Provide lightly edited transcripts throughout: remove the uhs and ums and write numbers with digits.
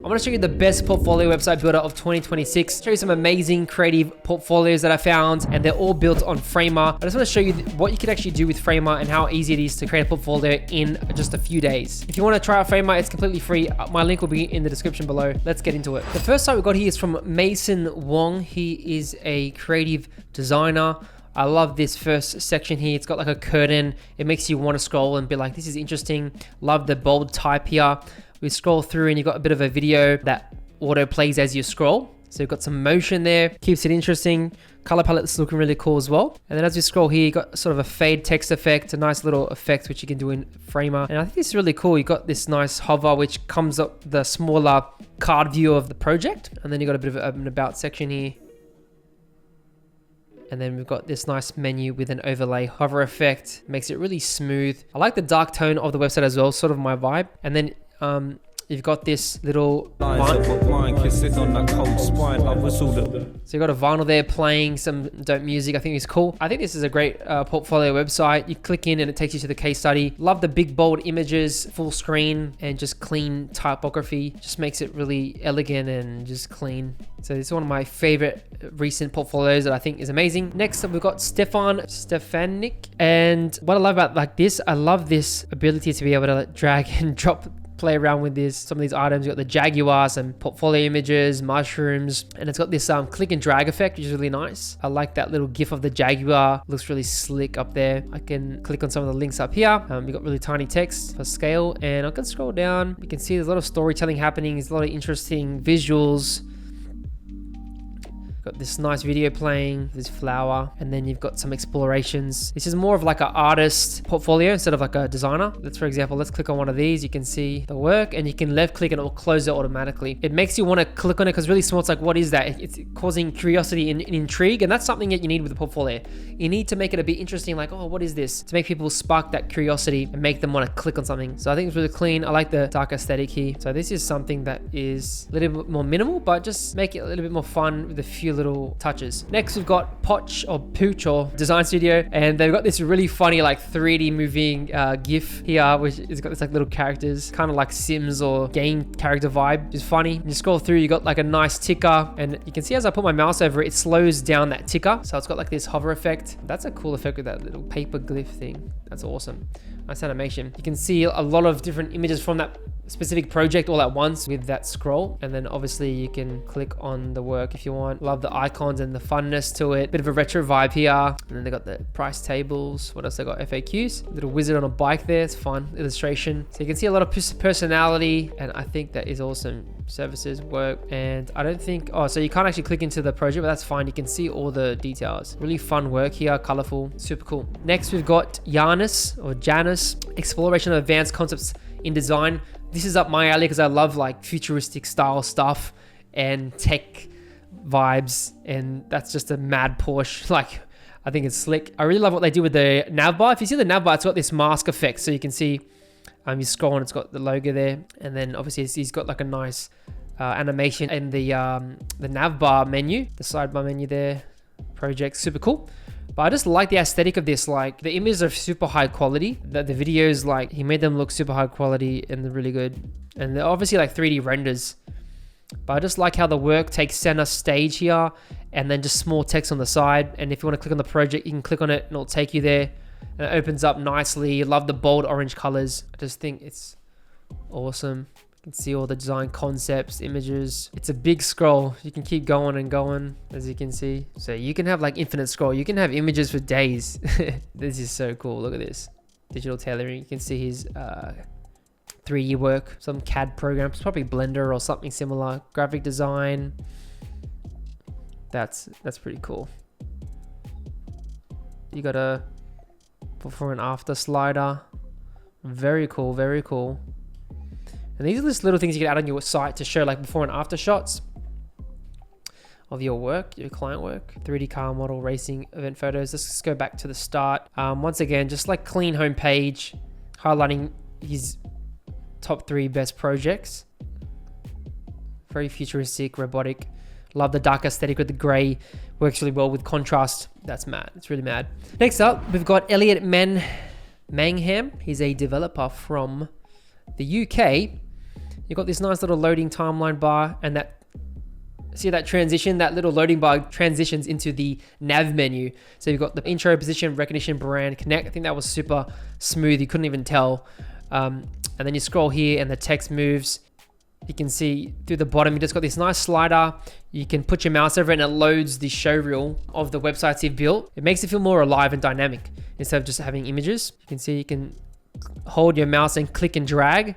I'm gonna show you the best portfolio website builder of 2026. Show you some amazing creative portfolios that I found, and they're all built on Framer. I just wanna show you what you can actually do with Framer and how easy it is to create a portfolio in just a few days. If you wanna try out Framer, it's completely free. My link will be in the description below. Let's get into it. The first site we got here is from Wong. He is a creative designer. I love this first section here. It's got like a curtain. It makes you want to scroll and be like, this is interesting. Love the bold type here. We scroll through and you got a bit of a video that auto plays as you scroll. So you've got some motion there, keeps it interesting. Color palette's looking really cool as well. And then as we scroll here, you got sort of a fade text effect, a nice little effect which you can do in Framer. And I think this is really cool. You got this nice hover which comes up the smaller card view of the project. And then you got a bit of an about section here. And then we've got this nice menu with an overlay hover effect. Makes it really smooth. I like the dark tone of the website as well, sort of my vibe. And then you've got this little so you got a vinyl there playing some dope music. I think it's cool. I think this is a great portfolio website. You click in and it takes you to the case study. Love the big bold images, full screen, and just clean typography. Just makes it really elegant and just clean. So it's one of my favorite recent portfolios that I think is amazing. Next up, we've got Stefan Stefanic. And what I love about like this, I love this ability to be able to drag and drop, play around with this. Some of these items, you got the jaguar, some portfolio images, mushrooms, and it's got this click and drag effect, which is really nice. I like that little gif of the jaguar. Looks really slick up there. I can click on some of the links up here. You got really tiny text for scale, and I can scroll down. You can see there's a lot of storytelling happening. There's a lot of interesting visuals. Got this nice video playing, this flower, and then you've got some explorations. This is more of like an artist portfolio instead of like a designer. Let's, for example, let's click on one of these. You can see the work and you can left click and it will close it automatically. It makes you want to click on it because really small. It's like, what is that? It's causing curiosity and intrigue, and that's something that you need with a portfolio. You need to make it a bit interesting, like, oh, what is this? To make people spark that curiosity and make them want to click on something. So I think it's really clean. I like the dark aesthetic here. So this is something that is a little bit more minimal, but just make it a little bit more fun with a few little touches. Next, we've got Poch or Design Studio, and they've got this really funny like 3D moving GIF here, which has got this like little characters, kind of like Sims or game character vibe. It's funny. You scroll through, you got like a nice ticker, and you can see as I put my mouse over it, it slows down that ticker. So it's got like this hover effect. That's a cool effect with that little paper glyph thing. That's awesome. Nice animation. You can see a lot of different images from that specific project all at once with that scroll, and then obviously you can click on the work if you want. Love the icons and the funness to it. Bit of a retro vibe here. And then they got the price tables. What else they got? FAQs. Little wizard on a bike there. It's fun illustration. So you can see a lot of personality, and I think that is awesome. Services, work, and I don't think, oh, so you can't actually click into the project, but that's fine. You can see all the details. Really fun work here, colorful, super cool. Next, we've got Jiannis, exploration of advanced concepts in design. This is up my alley because I love like futuristic style stuff and tech vibes, and that's just a mad Porsche. Like, I think it's slick. I really love what they do with the navbar. If you see the navbar, it's got this mask effect, so you can see you scroll and it's got the logo there, and then obviously he's got like a nice animation in the navbar menu, the sidebar menu there. Project, super cool. But I just like the aesthetic of this. Like, the images are super high quality. The videos, like, he made them look super high quality and they're really good. And they're obviously like 3D renders. But I just like how the work takes center stage here, and then just small text on the side. And if you want to click on the project, you can click on it and it'll take you there. And it opens up nicely. Love the bold orange colors. I just think it's awesome. You can see all the design concepts, images. It's a big scroll. You can keep going and going, as you can see. So you can have like infinite scroll. You can have images for days. This is so cool. Look at this. Digital tailoring. You can see his 3D work, some CAD programs, probably Blender or something similar. Graphic design. That's pretty cool. You got a before and after slider. Very cool, very cool. And these are just little things you can add on your site to show like before and after shots of your work, your client work. 3D car model, racing, event photos. Let's just go back to the start. Once again, just like clean homepage, highlighting his top 3 best projects. Very futuristic, robotic. Love the dark aesthetic with the gray. Works really well with contrast. That's mad. It's really mad. Next up, we've got Elliot Manhem. He's a developer from the UK. You've got this nice little loading timeline bar, and that, see that transition, that little loading bar transitions into the nav menu. So you've got the intro, position, recognition, brand, connect. I think that was super smooth. You couldn't even tell. And then you scroll here and the text moves. You can see through the bottom, you just got this nice slider. You can put your mouse over it and it loads the showreel of the websites you've built. It makes it feel more alive and dynamic instead of just having images. You can see you can hold your mouse and click and drag,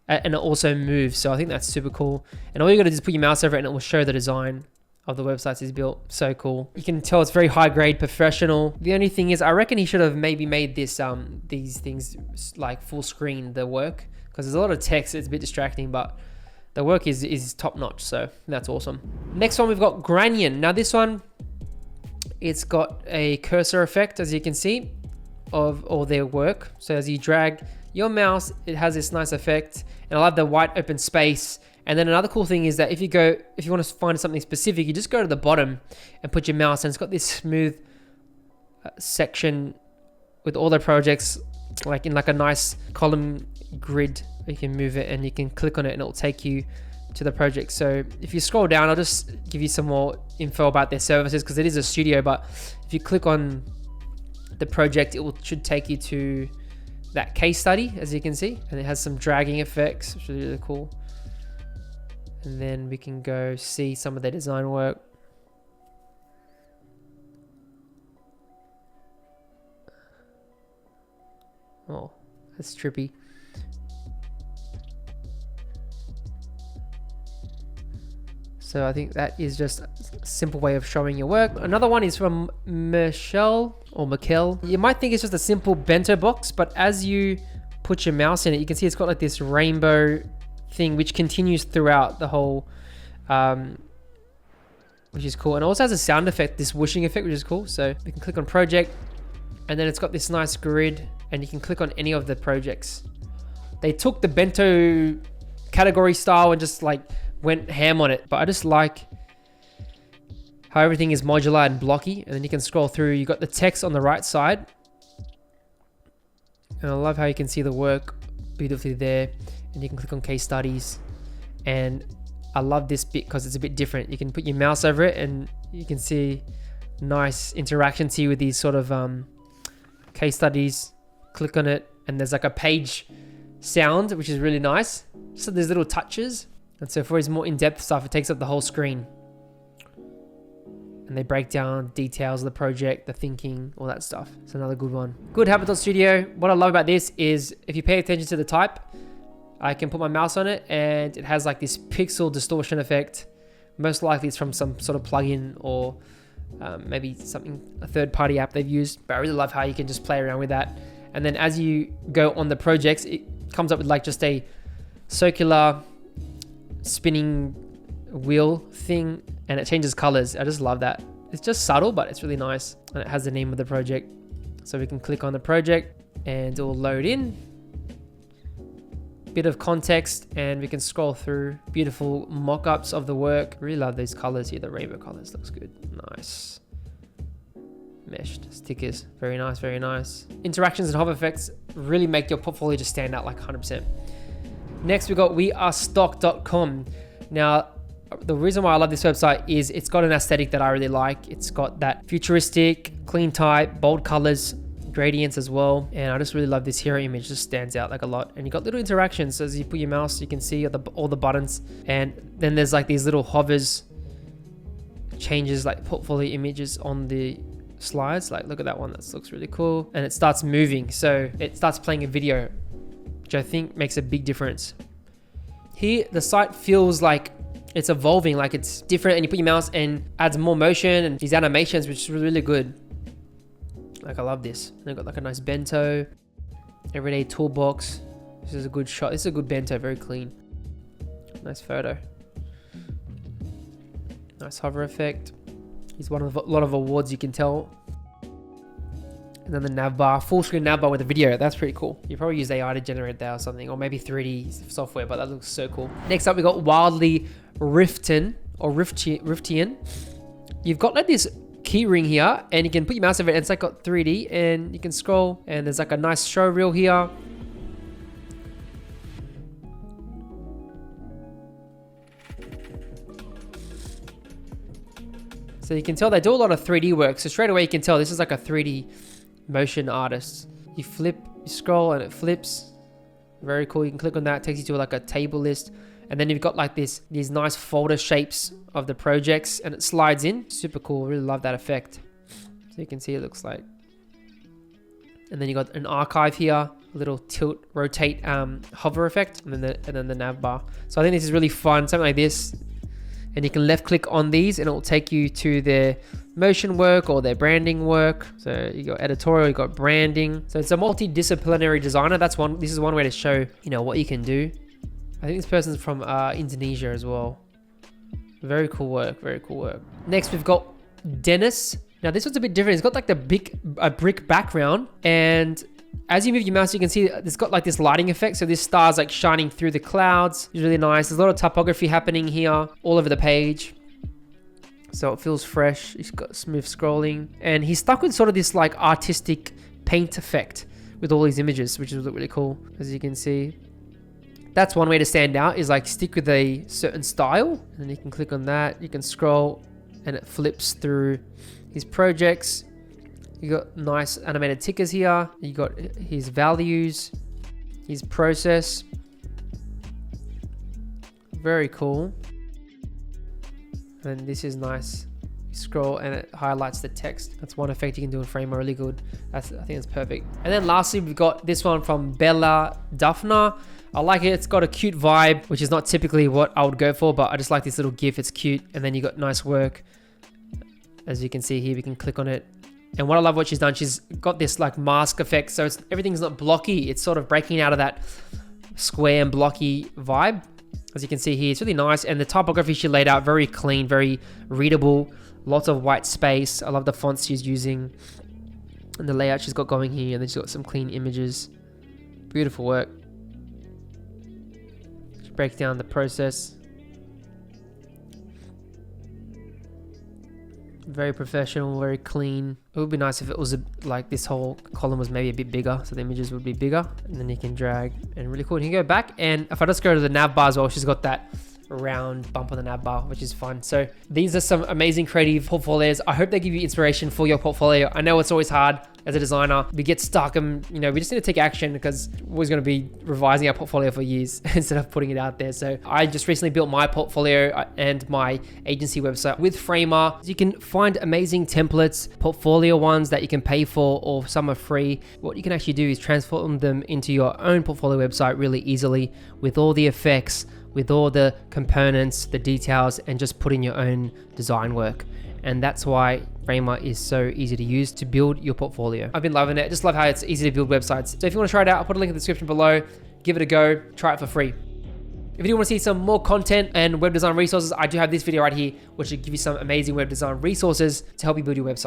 and it also moves. So I think that's super cool. And all you gotta do is put your mouse over it and it will show the design of the websites he's built. So cool. You can tell it's very high grade, professional. The only thing is, I reckon he should have maybe made this these things like full screen, the work, because there's a lot of text. It's a bit distracting, but the work is top notch. So that's awesome. Next one, we've got Granyon. Now this one, it's got a cursor effect, as you can see, of all their work. So as you drag your mouse, it has this nice effect. And I love the white open space. And then another cool thing is that if you want to find something specific, you just go to the bottom and put your mouse, and it's got this smooth section with all the projects, like in like a nice column grid. You can move it and you can click on it and it'll take you to the project. So if you scroll down, I'll just give you some more info about their services, because it is a studio, but if you click on the project, should take you to that case study, as you can see, and it has some dragging effects, which is really cool. And then we can go see some of their design work. Oh, that's trippy. So I think that is just a simple way of showing your work. Another one is from Michelle or Mikkel. You might think it's just a simple bento box, but as you put your mouse in it, you can see it's got like this rainbow thing which continues throughout the whole, which is cool. And it also has a sound effect, this whooshing effect, which is cool. So we can click on project, and then it's got this nice grid, and you can click on any of the projects. They took the bento category style and just like went ham on it, but I just like how everything is modular and blocky. And then you can scroll through. You got the text on the right side, and I love how you can see the work beautifully there. And you can click on case studies, and I love this bit because it's a bit different. You can put your mouse over it and you can see nice interactions here with these sort of case studies. Click on it and there's like a page sound, which is really nice. So there's little touches. And so for his more in-depth stuff, it takes up the whole screen. And they break down details of the project, the thinking, all that stuff. It's another good one. Good Habitat Studio. What I love about this is if you pay attention to the type, I can put my mouse on it and it has like this pixel distortion effect. Most likely it's from some sort of plugin or maybe a third-party app they've used. But I really love how you can just play around with that. And then as you go on the projects, it comes up with like just a circular spinning wheel thing, and it changes colors. I just love that. It's just subtle, but it's really nice. And it has the name of the project. So we can click on the project and it will load in. Bit of context, and we can scroll through. Beautiful mock-ups of the work. Really love these colors here. The rainbow colors looks good. Nice. Meshed stickers. Very nice, very nice. Interactions and hover effects really make your portfolio just stand out like 100%. Next, we got Stokt.com. Now, the reason why I love this website is it's got an aesthetic that I really like. It's got that futuristic, clean type, bold colors, gradients as well. And I just really love this hero image. It just stands out like a lot. And you got little interactions. So as you put your mouse, you can see all the buttons. And then there's like these little hovers, changes like portfolio images on the slides. Like look at that one. That looks really cool. And it starts moving. So it starts playing a video, which I think makes a big difference. Here, the site feels like it's evolving, like it's different, and you put your mouse and adds more motion and these animations, which is really good. Like I love this. And I've got like a nice bento, everyday toolbox. This is a good shot. This is a good bento, very clean. Nice photo. Nice hover effect. He's won a lot of awards, you can tell. And then the nav bar, full screen nav bar with a video. That's pretty cool. You probably use AI to generate that or something, or maybe 3D software, but that looks so cool. Next up, we got Wildy Riften or Riftian. You've got like this key ring here, and you can put your mouse over it, and it's like got 3D, and you can scroll, and there's like a nice show reel here. So you can tell they do a lot of 3D work. So straight away you can tell this is like a 3D motion artist. You flip, you scroll and it flips. Very cool. You can click on that. It takes you to like a table list. And then you've got like these nice folder shapes of the projects and it slides in. Super cool. Really love that effect. So you can see it looks like. And then you got an archive here, a little tilt, rotate, hover effect, and then the nav bar. So I think this is really fun, something like this. And you can left click on these and it will take you to their motion work or their branding work. So you got editorial, you got branding. So it's a multidisciplinary designer. This is one way to show, you know, what you can do. I think this person's from Indonesia as well. Very cool work, very cool work. Next we've got Denis. Now this one's a bit different. It's got like a brick background, and as you move your mouse, you can see it's got like this lighting effect. So this star's like shining through the clouds. It's really nice. There's a lot of typography happening here all over the page. So it feels fresh. He's got smooth scrolling, and he's stuck with sort of this like artistic paint effect with all these images, which is really cool, as you can see. That's one way to stand out, is like stick with a certain style, and then you can click on that. You can scroll and it flips through his projects. You got nice animated tickers here. You got his values, his process. Very cool. And this is nice. You scroll and it highlights the text. That's one effect you can do in Framer, really good. I think it's perfect. And then lastly, we've got this one from Bella Duffner. I like it. It's got a cute vibe, which is not typically what I would go for, but I just like this little GIF. It's cute. And then you got nice work. As you can see here, we can click on it. And what I love what she's done, she's got this like mask effect. So everything's not blocky. It's sort of breaking out of that square and blocky vibe. As you can see here, it's really nice. And the typography she laid out, very clean, very readable. Lots of white space. I love the fonts she's using. And the layout she's got going here. And then she's got some clean images. Beautiful work. She breaks down the process. Very professional, very clean. It would be nice if it was like this whole column was maybe a bit bigger, so the images would be bigger. And then you can drag, and really cool. You can go back, and if I just go to the nav bar as well, she's got that round bump on the nav bar, which is fun. So these are some amazing creative portfolios. I hope they give you inspiration for your portfolio. I know it's always hard as a designer. We get stuck and, you know, we just need to take action because we're always going to be revising our portfolio for years instead of putting it out there. So I just recently built my portfolio and my agency website with Framer. You can find amazing templates, portfolio ones that you can pay for, or some are free. What you can actually do is transform them into your own portfolio website really easily with all the effects, with all the components, the details, and just put in your own design work. And that's why Framer is so easy to use to build your portfolio. I've been loving it. Just love how it's easy to build websites. So if you want to try it out, I'll put a link in the description below. Give it a go. Try it for free. If you do want to see some more content and web design resources, I do have this video right here, which will give you some amazing web design resources to help you build your website.